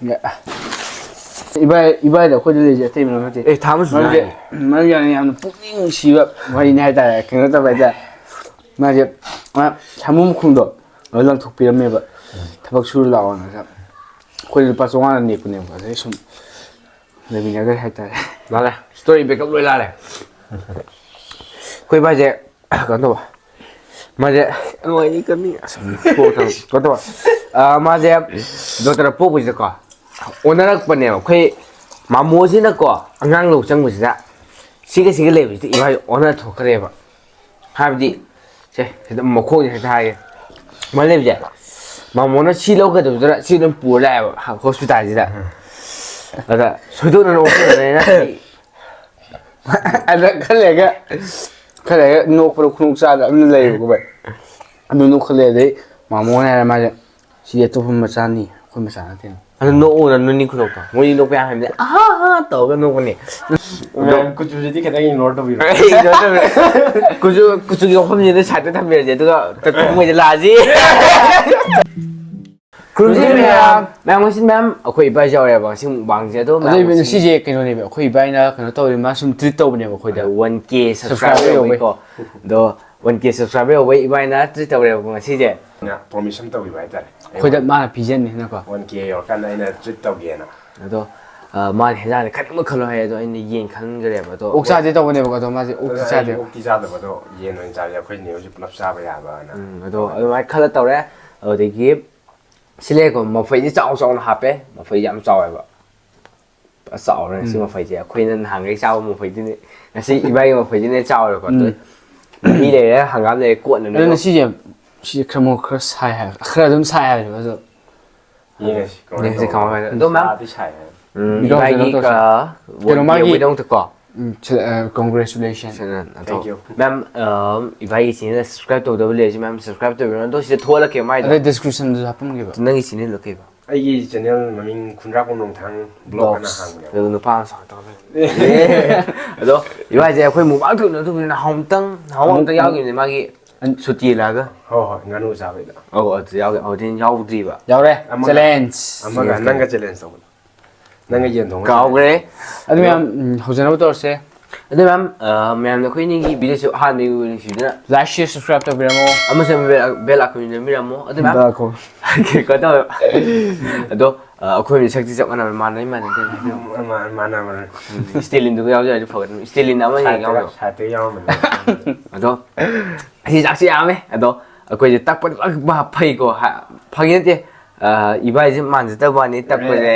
이바이다 ꯑꯩꯈꯣꯏꯗ ꯂꯩꯖꯦ ꯑꯇꯩ ꯃꯔꯝ ꯅꯠꯇꯦ ꯑꯦ ꯊꯥꯃꯁꯨ ꯌꯥꯏ ꯃꯥꯁꯦ ꯌꯥꯝꯅ ꯄꯨꯛꯅꯤꯡ ꯅꯨꯡꯁꯤꯕ ꯋꯥꯔꯤꯅꯤ ꯍꯥꯏꯇꯥꯔꯦ ꯀꯩꯅꯣ ꯇꯧꯕ ꯍꯥꯏꯇꯥꯔꯦ ꯃꯥꯁꯦ ꯁꯥꯃꯨ ꯃꯈꯣꯡꯗꯣ ꯑꯗꯨ ꯂꯪꯊꯣꯛꯄꯤꯔꯝꯃꯦꯕ ꯊꯕꯛ ꯁꯨꯔ ꯂꯥꯛꯑꯣꯅ ꯑꯩꯈꯣꯏ ꯂꯨꯄꯥ 500 ꯅꯦꯛꯄꯅꯦꯕ ꯑꯗꯩ ꯁꯨꯝ ꯂꯩꯃꯤꯟꯅꯈ꯭ꯔꯦ ꯍꯥꯏꯇꯥꯔꯦ ꯂꯥꯜꯂꯦ ꯁ꯭ꯇꯣꯔꯤ ꯕꯦꯛꯑꯞ ꯂꯣꯏ ꯂꯥꯜꯂꯦ ꯑꯩꯈꯣꯏ ꯚꯥꯏꯁꯦ ꯀꯩꯅꯣ ꯇꯧꯕ ꯃꯥꯁꯦ ꯅꯨꯡꯉꯥꯏꯅꯤ ꯀꯃꯤ ꯀꯩꯅꯣ ꯇꯧꯕ ꯃꯥꯁꯦ ꯗꯣꯛꯇꯔ ꯄꯣꯛꯄꯁꯤꯗꯀꯣ ꯑꯣꯟꯅꯔꯛꯄꯅꯦꯕ ꯑꯩꯈꯣꯏ ꯃꯥꯃꯣꯁꯤꯅꯀꯣ ꯑꯉꯥꯡ ꯂꯧ ꯆꯪꯕꯁꯤꯗ ꯁꯤꯒ ꯂꯩꯕꯁꯤꯗ ꯏꯕꯥꯏ ꯑꯣꯟꯅ ꯊꯣꯛꯈ꯭ꯔꯦꯕ ꯍꯥꯏꯕꯗꯤ ꯁꯦ ꯁꯤꯗ ꯃꯈꯣꯡꯁꯦ ꯍꯦꯛꯇ ꯍꯥꯏꯒꯦ ꯃꯥꯅ ꯂꯩꯕꯁꯦ ꯃꯥꯃꯣꯅ ꯁꯤ ꯂꯧꯒꯗꯕꯗꯨꯗ ꯁꯤ ꯑꯗꯨꯝ ꯄꯨꯔ ꯂꯥꯛꯑꯦꯕ ꯍꯣꯁꯄꯤꯇꯥꯜꯁꯤꯗ ꯑꯗ ꯁꯣꯏꯗꯣꯛꯅ ꯑꯣꯄꯔꯦꯁꯟꯅꯦꯅ ꯑꯗ ꯈꯜꯂꯦꯒ ꯅꯣꯛꯄꯗ ꯈꯨꯗꯣꯡ ꯆꯥꯗ ꯑꯃ ꯂꯩꯌꯦꯕꯀꯣ ꯚꯥꯏ ꯑꯗꯨ ꯅꯣꯛꯈꯠꯂꯦ ꯑꯗꯩ ꯃꯥꯃꯣꯅ ꯍꯥꯏꯔꯦ ꯃꯥꯁꯦ ꯁꯤꯗꯤ ꯑꯇꯣꯞꯄ ꯃꯆꯥꯅꯤ ꯑꯩꯈꯣꯏ ꯃꯆꯥ ꯅꯠꯇꯦ ꯑꯗꯨ ꯅꯣꯛꯎꯅ ꯅꯣꯏꯅꯤ ꯈꯨꯅꯣꯛꯇꯣ ꯃꯣꯏꯅꯤ ꯅꯣꯛꯄ ꯌꯥꯝ ꯍꯩꯕꯅꯦ ꯑꯍꯥ ꯇꯧꯔꯒ ꯅꯣꯛꯄꯅꯦ ꯀꯨꯆꯨꯁꯤꯗꯤ ꯈꯤꯇꯪ ꯏꯒꯅꯣꯔ ꯇꯧꯕꯤꯔꯣ ꯀꯨꯆꯨꯒꯤ ꯋꯥꯐꯝꯁꯤꯗ ꯁꯥꯏꯗꯇ ꯊꯝꯕꯤꯔꯁꯦ ꯑꯗꯨꯒ ꯊꯃꯣꯏꯗ ꯂꯥꯛꯑꯁꯤ ꯈꯨꯔꯨꯝꯁꯤ ꯃꯌꯥꯝ ꯉꯁꯤ ꯃꯌꯥꯝ ꯑꯩꯈꯣꯏ ꯏꯕꯥꯏ ꯌꯥꯎꯔꯦꯕ ꯉꯁꯤ ꯃꯨꯛꯕꯥꯡꯁꯦ ꯑꯗꯣ ꯑꯗꯩ ꯉꯁꯤꯁꯦ ꯀꯩꯅꯣꯅꯦꯕ ꯑꯩꯈꯣꯏ ꯏꯕꯥꯏꯅ ꯀꯩꯅꯣ ꯇꯧꯔꯤ ꯃꯥ ꯁꯨꯝ ꯇ꯭ꯔꯤꯠ ꯇꯧꯕꯅꯦꯕ ꯑꯩꯈꯣꯏꯗ 1K ꯁꯕꯁꯀ꯭ꯔꯥꯏꯕꯔ ꯌꯧꯕꯩꯀꯣ ꯑꯗꯣ 1K ꯁꯕꯁꯀ꯭ꯔꯥꯏꯕꯔ ꯌꯧꯕꯩ ꯏꯕꯥꯏꯅ ꯇ꯭ꯔꯤꯠ ꯇꯧꯔꯦꯕ ꯉꯁꯤꯁꯦ ꯄ꯭ꯔꯣꯃꯤꯁꯟ ꯇꯧꯕꯤꯕ ꯍꯥꯏꯇꯥꯔꯦ ꯑꯩꯈꯣꯏꯗ ꯃꯥꯅ ꯄꯤꯖꯅꯤꯅꯀꯣ 1K ꯌꯧꯔꯀꯥꯟꯗ ꯑꯩꯅ ꯇ꯭ꯔꯤꯠ ꯇꯧꯒꯦꯅ ꯑꯗꯣ ꯃꯥꯅ ꯍꯦꯟꯖꯥꯡꯁꯦ ꯈꯟꯕ ꯈꯜꯂꯣ ꯍꯥꯏ ꯑꯗꯣ ꯑꯩꯅ ꯌꯦꯟ ꯈꯟꯈ꯭ꯔꯦꯕ ꯑꯗꯣ ꯑꯣꯛ ꯆꯥꯁꯦ ꯇꯧꯕꯅꯦꯕꯀꯣ ꯑꯗꯣ ꯃꯥꯁꯦ ꯑꯣꯛꯇꯤ ꯆꯥꯗꯦꯕ ꯑꯣꯛꯇꯤ ꯆꯥꯗꯕꯗꯣ ꯌꯦꯟ ꯑꯣꯏꯅ ꯆꯥꯁꯦ ꯑꯩꯈꯣꯏ ꯅꯦ ꯄꯨꯂꯞ ꯆꯥꯕ ꯌꯥꯕꯅ ꯑꯗꯣ ꯑꯗꯨꯃꯥꯏꯅ ꯈꯜꯂ ꯇꯧꯔꯦ ꯑꯗꯨꯗꯒꯤ ꯁꯤꯂꯦꯀꯣ ꯃꯐꯩꯁꯦ ꯆꯥꯎꯅ ꯍꯥꯞꯄꯦ ꯃꯐꯩꯁꯦ ꯌꯥꯝ ꯆꯥꯎꯋꯦꯕ ꯆꯥꯎꯔꯦ ꯉꯁꯤ ꯃꯐꯩꯁꯦ ꯑꯩꯈꯣꯏꯅ ꯅꯍꯥꯟꯒꯩ ꯆꯥꯕ ꯃꯐꯩꯗꯨꯅꯤ ꯉꯁꯤ ꯏꯕꯥꯏꯒꯤ ꯃꯐꯩꯁꯤꯅ ꯆꯥꯎꯔꯦꯀꯣ ꯑꯗꯨ ꯃꯍꯤ ꯂꯩꯔꯦ ꯍꯪꯒꯥꯝ ꯂꯩꯔꯦ ꯀꯣꯠꯅꯅꯦ ꯑꯗꯨꯅ ꯁꯤꯁꯦ ꯈꯔ ꯁꯥꯏ ꯍꯥꯏꯕ ꯈꯔ ꯑꯗꯨꯝ ꯁꯥꯏ ꯍꯥꯏꯕꯅꯦꯕ ꯑꯗꯣ ꯌꯦꯡꯉꯁꯤ ꯌꯦꯡꯁꯤ ꯀꯃꯥꯏꯅ ꯑꯗꯣ ꯑꯗꯣ ꯃꯌꯥꯝ ꯁꯥꯗꯤ ꯁꯥꯏ ꯏꯕꯥꯏꯒꯤ ꯀꯩꯅꯣ ꯃꯥꯒꯤ ꯌꯧꯕꯩꯗꯃꯛꯇꯀꯣ ꯀꯣꯡꯒ꯭ꯔꯦꯆꯨꯂꯦꯁꯟ ꯊꯦꯡꯛ ꯌꯨ ꯃꯦꯝ ꯏꯕꯥꯏꯒꯤ ꯆꯦꯅꯦꯜ ꯁꯕꯁꯀ꯭ꯔꯥꯏꯕ ꯇꯧꯗꯕ ꯂꯩꯔꯤꯁꯤ ꯃꯦꯝ ꯁꯕꯁꯀ꯭ꯔꯥꯏꯕ ꯇꯧꯕꯤꯔꯣ ꯑꯗꯣ ꯁꯤꯗ ꯊꯣꯛꯍꯜꯂꯛꯀꯦ ꯃꯥꯏꯗꯣ ꯑꯗꯩ ꯗꯤꯁꯀ꯭ꯔꯤꯞꯁꯟꯗꯁꯨ ꯍꯥꯞꯄꯝꯒꯦꯕ ꯅꯪꯒꯤ ꯆꯦꯅꯦꯜꯗꯣ ꯀꯩꯕ ꯑꯩꯒꯤ ꯆꯦꯅꯦꯜ ꯃꯃꯤꯡ ꯈꯨꯟꯗ꯭ꯔꯥꯛꯄꯝ ꯅꯣꯡꯊꯥꯡ ꯕ꯭ꯂꯣꯛ ꯑꯅ ꯍꯥꯡꯕꯅꯦꯕ ꯑꯗꯨ ꯅꯨꯄꯥ ꯑꯃ ꯁꯥꯎ ꯇꯧꯔꯦ ꯑꯗꯣ ꯏꯕꯥꯏꯁꯦ ꯑꯩꯈꯣꯏ ꯃꯨꯛꯕꯥꯡ ꯊꯨꯅ ꯅꯍꯥꯟꯃꯨꯛꯇꯪ ꯌꯥꯎꯈꯤꯕꯅꯦ ꯃꯥꯒꯤ ꯁꯨꯇꯤ ꯂꯥꯛꯑꯒ ꯍꯣꯏ ꯉꯥꯅꯨ ꯆꯥꯕꯩꯗ ꯑꯗꯨ ꯌꯥꯎꯒꯦ ꯑꯗꯨꯗꯤ ꯌꯥꯎꯗ꯭ꯔꯤꯕ ꯌꯥꯎꯔꯦ ꯆꯦꯂꯦꯟꯖ ꯑꯃꯒ ꯅꯪꯒ ꯆꯦꯂꯦꯟꯖ ꯇꯧꯕꯗꯣ ꯅꯪꯒ ꯌꯦꯟ ꯊꯣꯡꯕ ꯀꯥꯎꯈ꯭ꯔꯦ ꯑꯗꯨ ꯃꯌꯥꯝ ꯍꯧꯖꯅꯕ ꯇꯧꯔꯁꯦ ꯑꯗꯨ ꯃꯦꯝ ꯃꯌꯥꯝꯅ ꯑꯩꯈꯣꯏꯅꯤꯒꯤ ꯚꯤꯗꯤꯑꯣꯁꯨ ꯑꯍꯥꯟꯕꯒꯤ ꯅꯨꯡꯁꯤꯗꯨꯅ ꯂꯥꯏꯛ ꯁꯤꯌꯔ ꯁꯕꯁꯀ꯭ꯔꯥꯏꯕ ꯇꯧꯕꯤꯔꯝꯃꯣ ꯑꯃꯁꯨꯡ ꯕꯦꯜ ꯑꯥꯏꯀꯟ ꯅꯝꯕꯤꯔꯝꯃꯣ ꯑꯗꯨ ꯃꯦꯝ ꯀꯩꯅꯣ ꯇꯧꯋꯦꯕ ꯑꯗꯣ ꯑꯩꯈꯣꯏ ꯁꯛꯇꯤ ꯆꯞ ꯃꯥꯟꯅꯕ ꯃꯥꯟꯅꯗꯦ ꯃꯥꯟꯅꯕ ꯁ꯭ꯇꯦꯂꯤꯟꯗꯨꯒ ꯌꯥꯎꯖꯔꯗꯤ ꯐꯒꯗꯕꯅꯤ ꯁ꯭ꯇꯦꯂꯤꯟ ꯑꯃ ꯍꯦꯛ ꯌꯥꯎꯖꯕ ꯁꯥꯏꯠꯇ ꯌꯥꯎꯔꯝꯕꯅꯦ ꯑꯗꯣ ꯑꯁꯤ ꯆꯥꯛꯁꯤ ꯌꯥꯝꯃꯦ ꯑꯗꯣ ꯑꯩꯈꯣꯏꯁꯦ ꯇꯛꯄꯗꯤ ꯐꯩꯀꯣ ꯐꯒꯤ ꯅꯠꯇꯦ ꯏꯕꯥꯏꯁꯦ ꯃꯥꯟꯖꯗꯕ ꯋꯥꯅꯤ ꯇꯛꯄꯁꯦ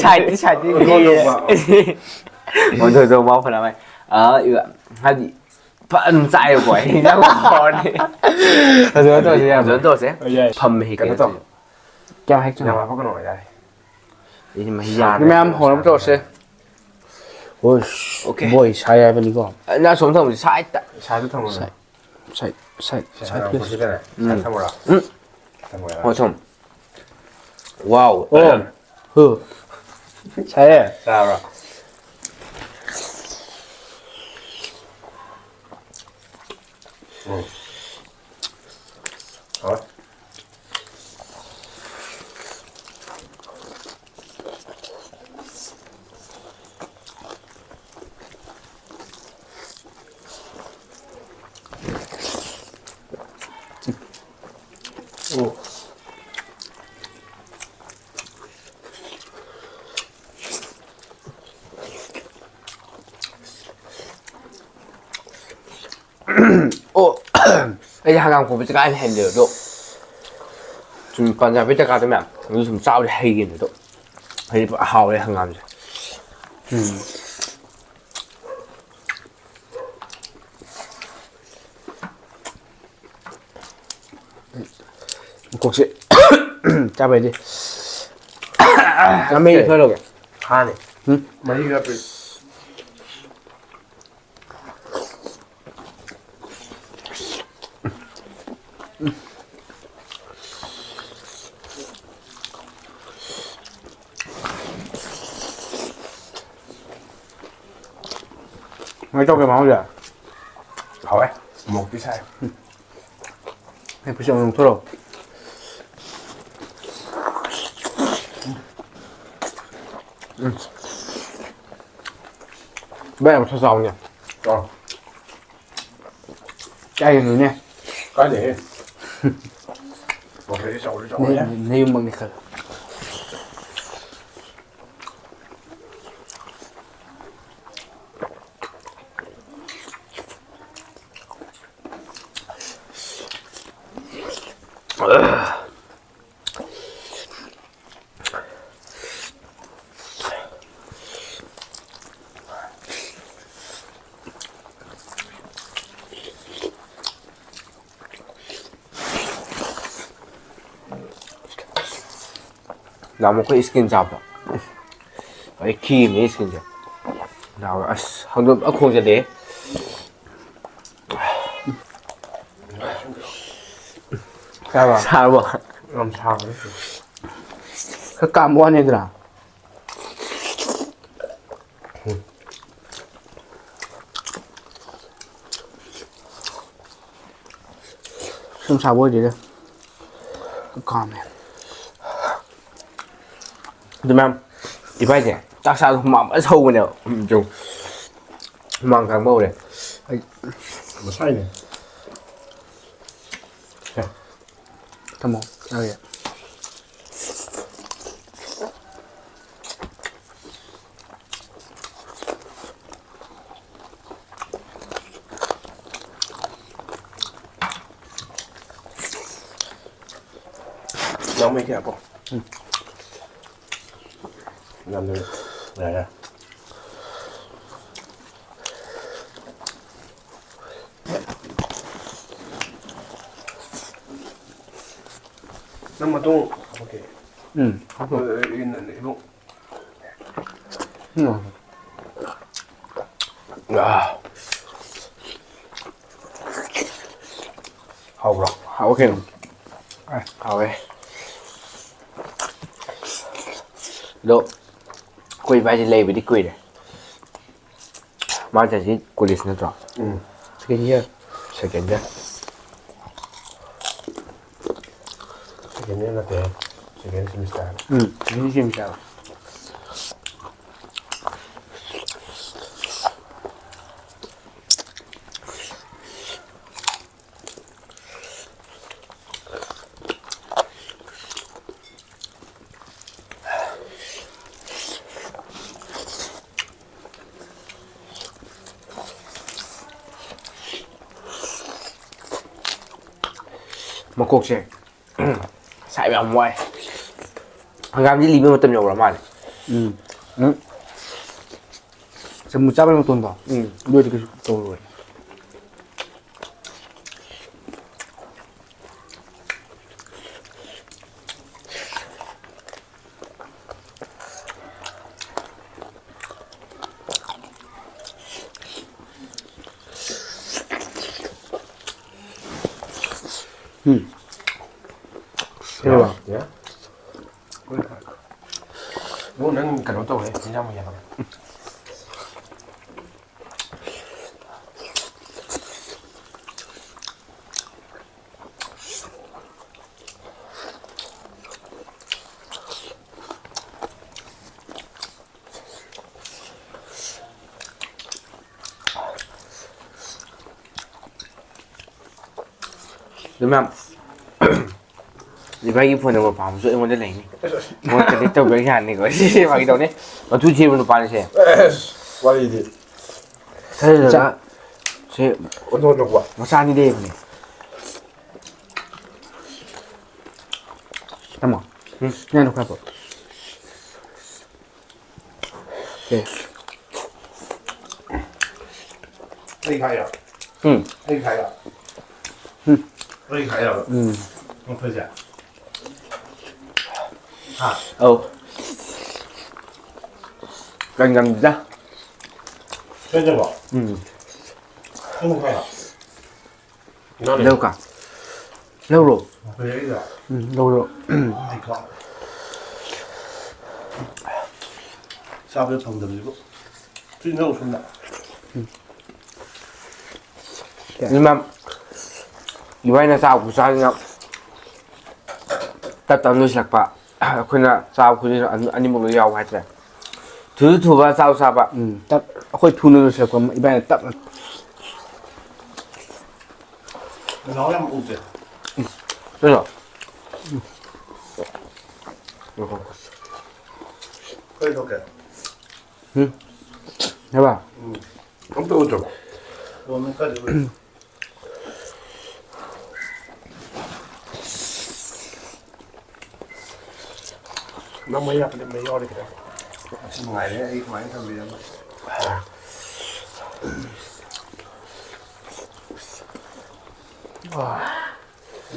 ꯁꯥꯏꯠꯇꯤ ꯑꯣꯟꯊꯣꯛ ꯃꯥ ꯐꯅ ꯃꯥꯏ ꯍꯥꯏꯗꯤ ꯑꯗꯨꯝ ꯆꯥꯏꯑꯕꯀꯣ ꯍꯤꯟꯖꯥꯡ ꯍꯥꯎꯔꯗꯤ ꯐꯖꯅ ꯇꯧꯔꯁꯦ ꯌꯥꯕ꯭ꯔꯣ ꯐꯖꯅ ꯇꯧꯔꯁꯦ ꯐꯝꯃꯦ ꯀꯩꯅꯣ ꯇꯧ ꯀꯌꯥꯝ ꯍꯦꯛ ꯌꯥꯝ ꯍꯥꯞꯄꯛꯀꯅꯣ ꯌꯥꯔꯦ ꯑꯩꯁꯤ ꯃꯍꯤ ꯃꯌꯥꯝ ꯍꯧꯅꯕ ꯇꯧꯔꯁꯦ ꯑꯣꯀꯦ ꯕꯣꯏ ꯁꯥꯏ ꯍꯥꯏꯕꯅꯤꯀꯣ ꯅꯪ ꯁꯣꯝ ꯊꯝꯕꯁꯤ ꯁꯥꯏꯠꯇ ꯁꯥꯏꯗ ꯊꯝꯃꯨꯅꯦ ꯁꯥꯏꯠ ꯍꯪꯒꯥꯝꯄꯨꯔꯁꯤꯗꯅꯦ ꯁꯥꯏꯗ ꯊꯝꯃꯨꯔꯣ ꯊꯝꯃꯨꯔꯣ ꯍꯣꯏ ꯁꯣꯝ ꯋꯥꯎ ꯁꯥꯏꯌꯦ ꯆꯥꯕ꯭ꯔꯣ ꯍꯣꯏ ꯑꯩꯁꯦ ꯍꯪꯒꯥꯝ ꯈꯣꯛꯄꯁꯦ ꯀꯥꯏꯅ ꯍꯩꯅꯗꯦꯕ ꯑꯗꯣ ꯁꯨꯝ ꯄꯟꯖꯥꯕꯤ ꯇꯀꯥꯗꯣ ꯃꯌꯥꯝ ꯑꯗꯨ ꯁꯨꯝ ꯆꯥꯕꯗꯤ ꯍꯩꯒꯤꯕꯅꯦ ꯑꯗꯣ ꯍꯥꯏꯗꯤ ꯍꯥꯎꯔꯦ ꯍꯪꯒꯥꯝꯁꯦ ꯃꯀꯣꯛꯁꯦ ꯆꯥꯕ ꯍꯩꯇꯦ ꯃꯍꯤ ꯈꯔ ꯂꯧꯒꯦ ꯍꯥꯅꯤ ꯃꯍꯤ ꯈꯔ ꯄꯤ ꯀꯃꯥꯏ ꯇꯧꯒꯦ ꯃꯍꯥꯎꯁꯦ ꯍꯥꯎꯋꯦ ꯃꯣꯔꯣꯛꯇꯤ ꯁꯥꯏ ꯑꯩ ꯄꯩꯁꯥ ꯑꯃꯨꯛ ꯊꯣꯔꯛꯑꯣ Bé làm sao giàu nhỉ? Rồi, Cay rồi nè. cái gì? Một cái sầu nhé. Này bằng này khờ. Nào một cái skin 잡아. cái kim ấy skin 잡. nào không được không ra đấy. Sao bà? sao mà Làm sao đấy? Cái cam quá này ra. Không sao bôi gì đâu. Cái cam này. 그러면 이봐야지 딱 사도 막 서우 그냥 좀 망강 먹으래. Một say này. Come on. Oh yeah. Nấu mấy cái hả cô? Làm được. Đây đây. Năm mà tung. Ok. Bụng. 야, Hầu rồi. 오케이. 아 왜? 너 quỳ vai lên với đi quỳ này. Mà chả chỉ quỳ đi nữa rồi. Cái gì vậy? Sẽ kiện chứ. Cái này là thế. Cái này là style. Cái gì sao? Mà cuộc sẽ xài vào ngoài. Hàng gam đi liếm một tầm nhỏ lắm mà. 전부 짜발만 돈다. 너 이렇게 또 대박. 예? 이거는 cái đó tôi đấy, chính ra một nhà rồi. 그러면 이바이 보는 거 밤 쏘는 건데 내니. 뭐 근데 또 그렇게 안 이거. 막이 도네. 두 집으로 빠르세. 빨리 이제. 사실 제 온도 봐. 뭐 산이 돼 보네. 잠깐만. 그냥 놓고 해봐. 오케이. đây khai à? 응. đây khai à? đây khai à? không phải giả. 간감 진짜. 편지 봐. không khai à? nó lâu cả. lâu rồi. phải đấy rồi. lâu rồi. thì có. sao bây giờ phòng được gì chứ đâu không đã. Nhưng mà 이번에 싸우고 싸우냐 따뜻한 음식 봐 그냥 싸우고 아니 먹으려고 하더래 ꯊꯨꯕ ꯆꯥꯎ ꯆꯥꯕ ꯇꯞ ꯑꯩꯈꯣꯏ ꯊꯨꯅ ꯂꯣꯏꯁꯤꯜꯂꯛꯄ ꯏꯕꯥꯅꯤ ꯇꯞꯅ Nó làm ủ kìa. 对了， Hơi đâu kìa. ใช่ป่ะ Không tôi ủ. Rồi mình cắt được. Nó mới gặp mấy do đi kìa. Ngoài đấy, ấy ngoài thằng gì đó.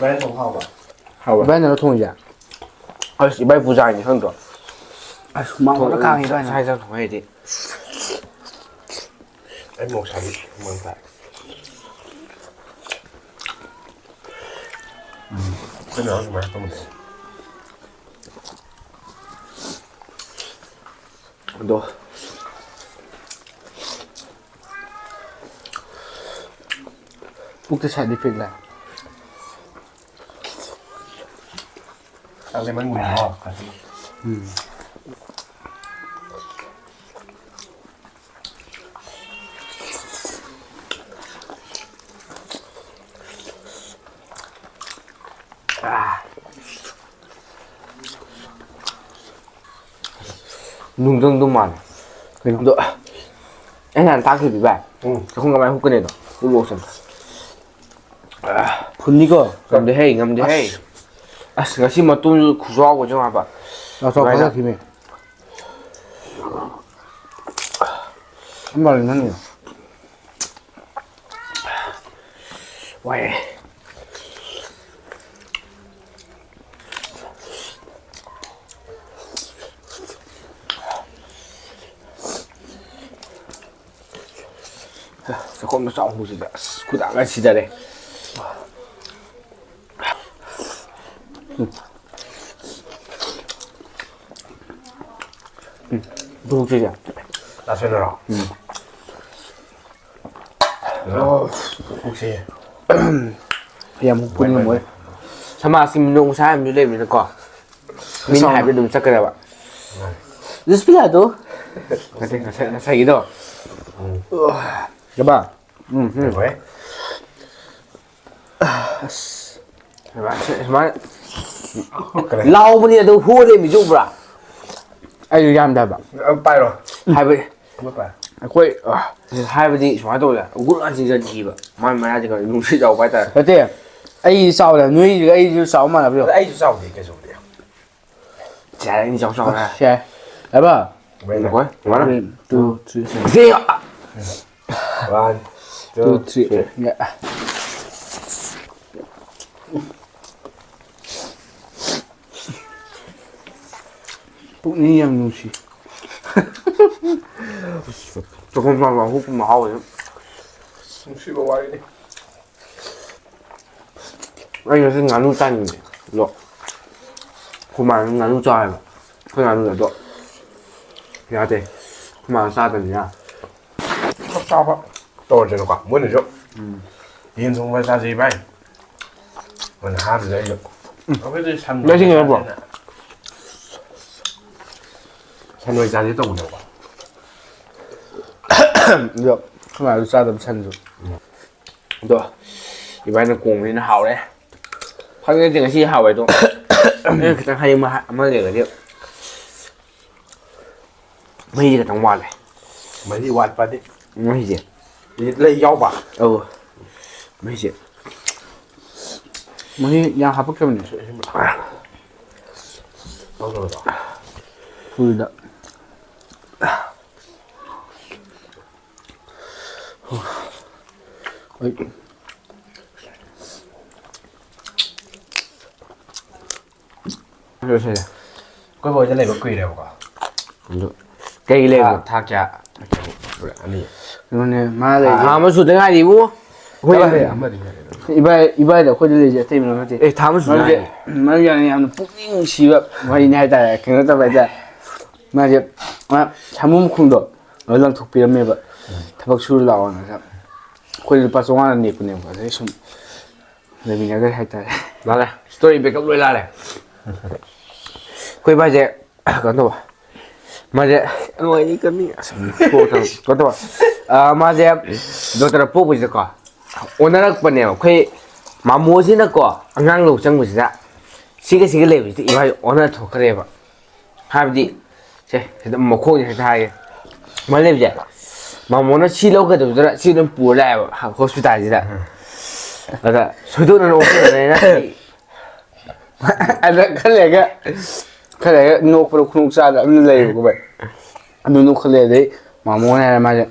Bé không học à? อีบ้านเราทงอย่าง 啊，一百不炸你很多， มังก็ข้างอีบ้าน 菜上同一的， Em một sẵn, mừng tại. Cái đó mà không được. 很多， ปุ๊กจะใช้ดีฟิกแหละ Ăn lên mấy mùi ngọt. 농정도 많아. 너, 애는 다 그리 봐. 응. 공감만 후끈해도 우리 옷은. คุณนี่ก็ 감대 해, 감대 해. 아, 같이 뭐돈 구조하고 좀 와봐. เราชอบเขาทีเมย์อันบอกเลยนั่นเนี่ย 왜? 조금 더 싸우고 싶다. 구다가 지다래. 누룩지야. 나 손으로. 혹시 พยายามพูดนี่หมด sama simnung sa am yule min ko. Min hai dum sakara ba. Despierto. Kate sa ido. ใช่ป่ะ được đấy. Sama lao mun ya do hu de mi ju bra. ไอ้ยามได้ป่ะ Ông bay rồi. Hai ba Mất bay. ค่อย hai ba di shwa do ya. Gu an jin ji ba. Ma ma ya ji ga lu shi jao bai ta. แล้วเจ๊ไอ้เสาเนี่ยนุ้ยไอ้เสามาแล้วพี่ Ấy chứ sao thì cái gì đấy. Ja ni jao shao na. ใช่แล้วป่ะ Vậy là. Ko. Wa na. 2 3 Zia. One, 2 two, 3เนี่ยพวกนี้ยังนุ่มชี 조금 만 호흡 만 하고. Không suy vào quay đi. 아니 요새 나누 짜는데. 너. 그만 나누 짜야. 그 나누 너. 해야 돼. 그만 싸더니야. Không sao ạ. Tôi rồi quả muốn được chứ. Yên xuống với ra gì bay. Mình hát rồi đấy được. Không biết đi săn. Lấy xin người bỏ. Săn nuôi ra gì tôi được. เดี๋ยวข้างหลังดูซาดำชันสุด 너. 이번에는 공리는 하오래. 확인이 되는 시 하오에도. 그냥 하이만 한번 내가 mấy gì là trong ngoài này Mấy đi quạt vào đi. mấy gì Đi lấy dao vào. mấy gì มันนี่ยังหาพวกเขาเนี่ย Đâu rồi đó. พูดละเฮ้ย rồi sao Quay bồi cho này có quỳ đều cả. cây lên À, thác chả. Rồi ăn đi. นั่นเนี่ยมาเลย 다음은 수등 아니고 Quay ăn mà đi. อีบ้าเดี๋ยวคนจะเลยจะเต็มเลยที่ 에 다음은 มัน 수등 จะ 아니 มันอย่างนี้มันปุ๊บยิ่งชีแบบวันนี้ให้แต่แข่งก็ไปแต่มาจะมาทำมุมคุ้งดอกเราลองถูกปีละเมแบบถ้าพักชูเรานะครับคนประสงค์อะไรนี่คนเนี่ยก็จะชุ่มเลยมีอะไรให้แต่ 나래 스토리 백업 로이라래 거기 봐 이제 건도 봐 맞아 ꯅꯣꯏ ꯀꯃꯤ ꯀꯩꯅꯣ ꯇꯧꯕ ꯃꯥꯁꯦ doctor ꯄꯣꯛꯄꯁꯤꯗꯀꯣ ꯑꯣꯟꯅꯔꯛꯄꯅꯦꯕ ꯑꯩꯈꯣꯏ ꯃꯥꯃꯣꯁꯤꯅꯀꯣ ꯑꯉꯥꯡ ꯂꯧ ꯆꯪꯕꯁꯤꯗ siga ꯂꯩꯕꯁꯤꯗ ꯏꯕꯥꯏ ꯑꯣꯟꯅ ꯊꯣꯛꯈ꯭ꯔꯦꯕ ꯍꯥꯏꯕꯗꯤ ꯁꯦ ꯁꯤꯗ ꯃꯈꯣꯡꯁꯦ ꯍꯦꯛꯇ ꯍꯥꯏꯒꯦ ꯃꯥ ꯂꯩꯕꯁꯦ ꯃꯥꯃꯣꯅ ꯁꯤ ꯂꯧꯒꯗꯕꯗꯨꯗ ꯁꯤ ꯑꯗꯨꯝ ꯄꯨꯔ ꯂꯥꯛꯑꯦꯕ ꯍꯣꯁꯄꯤꯇꯥꯜꯁꯤꯗ ꯑꯗ ꯁꯣꯏꯗꯣꯛꯅ ꯑꯣꯄꯔꯦꯁꯟ ꯑꯗ ꯈꯜꯂꯦꯒ ꯅꯣꯛꯄꯗ ꯈꯨꯗꯣꯡ ꯆꯥꯗ ꯑꯃ ꯂꯩꯌꯦꯕꯀꯣ ꯚꯥꯏ ꯑꯗꯨ ꯅꯣꯛꯈꯠꯂꯦ ꯑꯗꯩ ꯃꯥꯃꯣꯅ ꯍꯥꯏꯔꯦ ꯃꯥꯁꯦ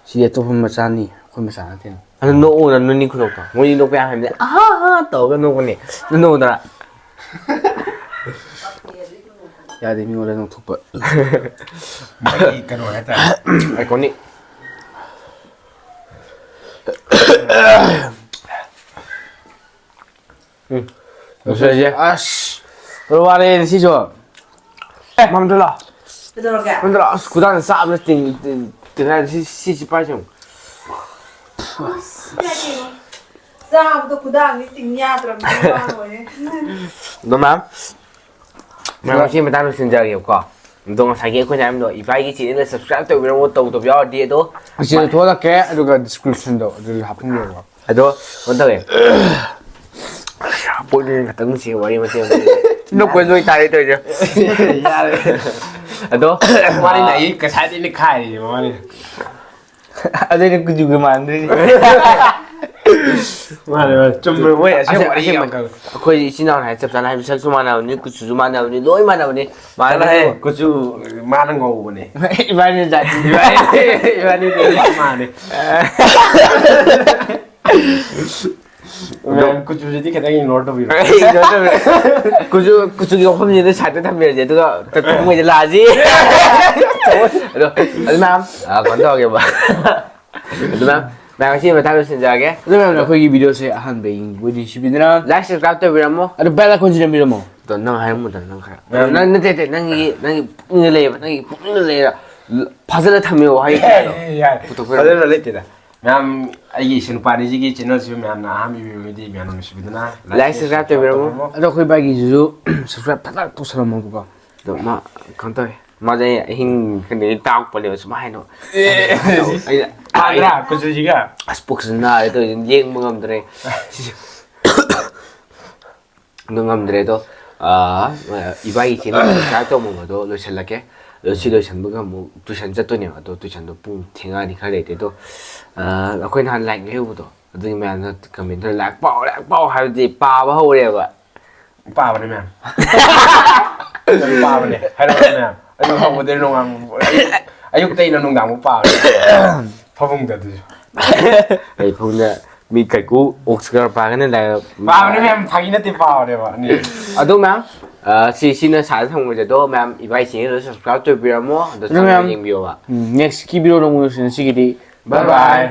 ꯁꯤ ꯑꯇꯣꯞꯄ ꯃꯆꯥꯅꯤ ꯑꯩꯈꯣꯏ ꯃꯆꯥ ꯅꯠꯇꯦ ꯑꯗꯨ ꯅꯣꯛꯎꯅ ꯅꯣꯏꯅꯤ ꯈꯨꯅꯣꯛꯇꯣ ꯃꯣꯏꯅꯤ ꯅꯣꯛꯄ ꯌꯥꯝ ꯍꯥꯏꯕꯅꯦ ꯑꯍꯥ ꯇꯧꯔꯒ ꯅꯣꯛꯄꯅꯦ ꯑꯗꯨ ꯅꯣꯛꯎꯗꯅ ꯌꯥꯗꯦ ꯃꯤꯉꯣꯟꯗ ꯅꯣꯛꯊꯣꯛꯄ ꯃꯥꯒꯤ ꯀꯩꯅꯣ ꯍꯥꯏꯇꯥꯔꯦ ꯑꯥꯏꯀꯣꯅꯤꯛ ꯉꯁꯥꯏꯁꯦ ꯑꯁ ꯋꯥꯔꯦ ꯁꯤꯁꯨ ꯃꯝꯗꯂꯥ 그러게. ꯃꯝꯗꯂꯥ ꯑꯁ ꯈꯨꯗꯥꯡ ꯆꯥꯕꯅ ꯇꯤꯡꯉꯥꯏ ꯁꯤ ꯄꯥꯏꯁꯦ ꯆꯥꯕꯗꯣ ꯈꯨꯗꯥꯡꯗꯤ ꯇꯤꯡ ꯌꯥꯗ꯭ꯔꯕꯅꯤꯅ ꯂꯣꯏꯔꯦ. ꯑꯗꯣ ꯃꯌꯥꯝ ꯉꯁꯤ ꯃꯇꯥꯡ ꯂꯣꯏꯁꯤꯟꯖꯔꯒꯦꯕꯀꯣ ꯑꯗꯣ ꯉꯁꯥꯏꯒꯤ ꯑꯩꯈꯣꯏꯅ ꯍꯥꯏꯕꯗꯣ ꯏꯕꯥꯏꯒꯤ ꯆꯦꯅꯦꯜꯗ ꯁꯕꯁꯀ꯭ꯔꯥꯏꯕ ꯇꯧꯕꯤꯔꯝꯃꯣ ꯇꯧꯗꯕ ꯌꯥꯎꯔꯗꯤ ꯑꯗꯣ ꯑꯁꯤꯗ ꯊꯣꯛꯂꯛꯀꯦ ꯑꯗꯨꯒ ꯗꯤꯁꯀ꯭ꯔꯤꯞꯁꯟꯗꯣ ꯑꯗꯨꯗ ꯍꯥꯞꯄꯤꯔꯣꯀꯣ ꯑꯗꯣ ꯀꯩꯅꯣ ꯇꯧꯋꯦ ꯄꯣꯠꯅꯦ ꯈꯛꯇꯪ ꯅꯨꯡꯁꯤ ꯋꯥꯔꯤ ꯃꯇꯦꯛ ꯅꯣꯛꯄ ꯂꯣꯏ ꯇꯥꯔꯦ ꯇꯧꯔꯤꯁꯦ ꯌꯥꯔꯦ ꯑꯗꯣ ꯃꯥꯅꯤꯅ ꯑꯩ ꯀꯁꯥꯏꯗꯩꯅ ꯈꯥꯏꯔꯤꯁꯦ ꯃꯥꯅꯤꯅ ꯑꯗꯩꯗꯤ ꯀꯨꯖꯨꯒ ꯃꯥꯟꯗꯣꯏꯅꯤ ꯃꯥꯅꯦ ꯆꯨꯝꯕ ꯃꯣꯏ ꯑꯁꯦꯡꯕ ꯋꯥꯔꯤ ꯌꯥꯝ ꯑꯩꯈꯣꯏ ꯏꯆꯤꯟ ꯏꯅꯥꯎꯅ ꯍꯥꯏ ꯆꯞ ꯆꯥꯅ ꯍꯥꯏꯕ ꯁꯛꯁꯨ ꯃꯥꯟꯅꯕꯅꯤ ꯀꯨꯆꯨꯁꯨ ꯃꯥꯟꯅꯕꯅꯤ ꯂꯣꯏ ꯃꯥꯟꯅꯕꯅꯤ ꯃꯥꯅꯦ ꯀꯨꯆꯨ ꯃꯥꯅ ꯉꯧꯕꯅꯦ ꯏꯕꯥꯅꯤ ꯖꯥꯇꯤ 이완이네 마네 ꯃꯌꯥꯝ ꯀꯨꯆꯨꯁꯤꯗꯤ ꯈꯤꯇꯪ ꯏꯒꯅꯣꯔ ꯇꯧꯕꯤꯔꯣ ꯀꯨꯆꯨꯒꯤ ꯋꯥꯐꯝꯁꯤꯗ ꯁꯥꯏꯗ ꯊꯝꯕꯤꯔꯁꯦ ꯑꯗꯨꯒ ꯊꯃꯣꯏꯗ ꯂꯥꯛꯑꯁꯤ ꯑꯗꯣ ꯑꯗꯨ ꯃꯌꯥꯝ ꯀꯩꯅꯣ ꯇꯧꯔꯒꯦꯕ ꯑꯗꯨ ꯃꯌꯥꯝ ꯉꯁꯤ ꯃꯇꯥꯡ ꯂꯣꯏꯁꯤꯟꯖꯔꯒꯦ ꯑꯗꯨ ꯃꯌꯥꯝꯅ ꯑꯩꯈꯣꯏꯒꯤ ꯚꯤꯗꯤꯑꯣꯁꯦ ꯑꯍꯥꯟꯕ ꯌꯦꯡꯕꯣꯏꯗꯤ ꯁꯤꯕꯤꯗꯅ ꯂꯥꯏꯛ ꯁꯕꯁꯀ꯭ꯔꯥꯏꯕ ꯇꯧꯕꯤꯔꯝꯃꯣ ꯑꯗꯨ ꯕꯦꯜ ꯑꯥꯏꯀꯣꯟ ꯁꯤꯟꯕꯤꯔꯝꯃꯣ ꯑꯗꯣ ꯅꯪ ꯍꯥꯏꯔꯝꯃꯨꯗꯅ ꯅꯪ ꯈꯔ ꯅꯪ ꯅꯠꯇꯦ ꯅꯪꯒꯤ ꯄꯨꯛꯅꯤꯡꯗ ꯂꯩꯌꯦꯕ ꯅꯪꯒꯤ ꯄꯨꯛꯅꯤꯡꯗ ꯂꯩꯔ ꯐꯖꯅ ꯊꯝꯃꯦꯕ ꯋꯥꯍꯩ ꯀꯌꯥꯗꯣ ꯐꯖꯅ ꯂꯩꯇꯦꯗ ꯃꯌꯥꯝ ꯑꯩꯒꯤ ꯏꯁꯨ ꯅꯨꯄꯥꯅꯤꯁꯤꯒꯤ ꯆꯦꯅꯦꯜꯁꯤꯕꯨ ꯃꯌꯥꯝꯅ ꯑꯍꯥꯟꯕ ꯌꯦꯡꯕꯤꯔꯒꯗꯤ ꯃꯌꯥꯝꯅ ꯅꯨꯡꯁꯤꯕꯤꯗꯨꯅ ꯂꯥꯏꯛ ꯁꯕꯁꯀ꯭ꯔꯥꯏꯕ ꯇꯧꯕꯤꯔꯝꯃꯣ ꯑꯗꯣ ꯑꯩꯈꯣꯏ ꯕꯥꯏꯒꯤꯁꯤꯁꯨ ꯁꯕꯁꯀ꯭ꯔꯥꯏꯕ ꯐꯖꯅ ꯇꯧꯁꯜꯂꯝꯃꯣꯕꯀꯣ ꯑꯗꯣ ꯃꯥ ꯀꯩꯅꯣ ꯇꯧꯋꯦ ꯃꯥꯁꯦ ꯑꯍꯤꯡ ꯀꯩꯅꯣꯗꯒꯤ ꯇꯥꯛꯄꯅꯦꯕ ꯁꯨꯃꯥꯏꯅ ꯄꯥꯗ꯭ꯔꯥ ꯀꯨꯆꯨꯁꯤꯒ ꯑꯁ ꯄꯨꯛꯁꯤ ꯅꯥꯔꯦ ꯇꯧꯔꯤꯁꯤ ꯌꯦꯡꯕ ꯉꯝꯗ꯭ꯔꯦ ꯑꯗꯨ ꯉꯝꯗ꯭ꯔꯦ ꯑꯗꯣ ꯏꯕꯥꯏꯒꯤ ꯆꯦꯅꯦꯜ ꯁꯕꯁꯀ꯭ꯔꯥꯏꯕ ꯇꯧꯃꯕꯗꯣ ꯂꯣꯏꯁꯤꯜꯂꯛꯀꯦ ꯑꯗꯣ ꯁꯤ ꯂꯣꯏꯁꯤꯟꯕꯒ ꯑꯃꯨꯛ ꯇꯨꯏꯁꯟ ꯆꯠꯇꯣꯏꯅꯦꯕ ꯑꯗꯣ ꯇꯨꯏꯁꯟꯗꯣ ꯄꯨꯡ ꯊꯦꯡꯉꯛꯑꯗꯤ ꯈꯔ ꯂꯩꯇꯦ ꯑꯗꯣ ꯑꯩꯈꯣꯏ ꯅꯍꯥꯟ ꯂꯥꯏꯔꯤꯛ ꯂꯩꯍꯧꯕꯗꯣ ꯑꯗꯨꯒꯤ ꯃꯌꯥꯝꯅ ꯀꯃꯦꯟꯇꯔ ꯂꯥꯏꯔꯤꯛ ꯄꯥꯎ ꯍꯥꯏꯕꯗꯤ ꯄꯥꯕ ꯍꯧꯔꯦꯕ ꯄꯥꯕꯅꯦ ꯃꯌꯥꯝ ꯄꯥꯕꯅꯦ ꯍꯥꯏꯔꯛꯑꯣ ꯃꯌꯥꯝ ꯑꯌꯨꯛ ꯍꯧꯒꯗꯩ ꯅꯣꯡꯉꯥꯟ ꯑꯌꯨꯛꯇꯩꯅ ꯅꯨꯡꯗꯥꯡꯐꯥꯎ ꯄꯥꯕꯅꯦ ꯐꯃꯨꯡꯗ ꯑꯗꯨꯁꯨ ꯑꯩ ꯐꯃꯨꯡꯗ ꯃꯤ ꯀꯩꯀꯨ ꯑꯣꯛꯁꯀꯔ ꯄꯥꯒꯅ ꯂꯥꯏꯔꯤꯛ ꯄꯥꯕꯅꯦ ꯃꯌꯥꯝ ꯐꯥꯒꯤ ꯅꯠꯇꯦ ꯄꯥꯕꯅꯦꯕ ꯑꯗꯣ ꯃꯌꯥꯝ ꯁꯤꯅ ꯁꯥꯗ ꯊꯝꯃꯣꯏꯁꯦ ꯑꯗꯣ ꯃꯌꯥꯝ ꯏꯕꯥꯏ ꯆꯦꯅꯦꯜꯗꯣ ꯁꯕꯁꯀ꯭ꯔꯥꯏꯕ ꯇꯧꯕꯤꯔꯝꯃꯣ ꯑꯗꯣ ꯆꯪꯉꯒ ꯌꯦꯡꯕꯤꯌꯣꯕ ꯅꯦꯛꯁꯀꯤ ꯚꯤꯗꯤꯑꯣ ꯅꯣꯡꯃ ꯁꯤꯒꯤꯗꯤ ꯕꯥꯏ ꯕꯥꯏ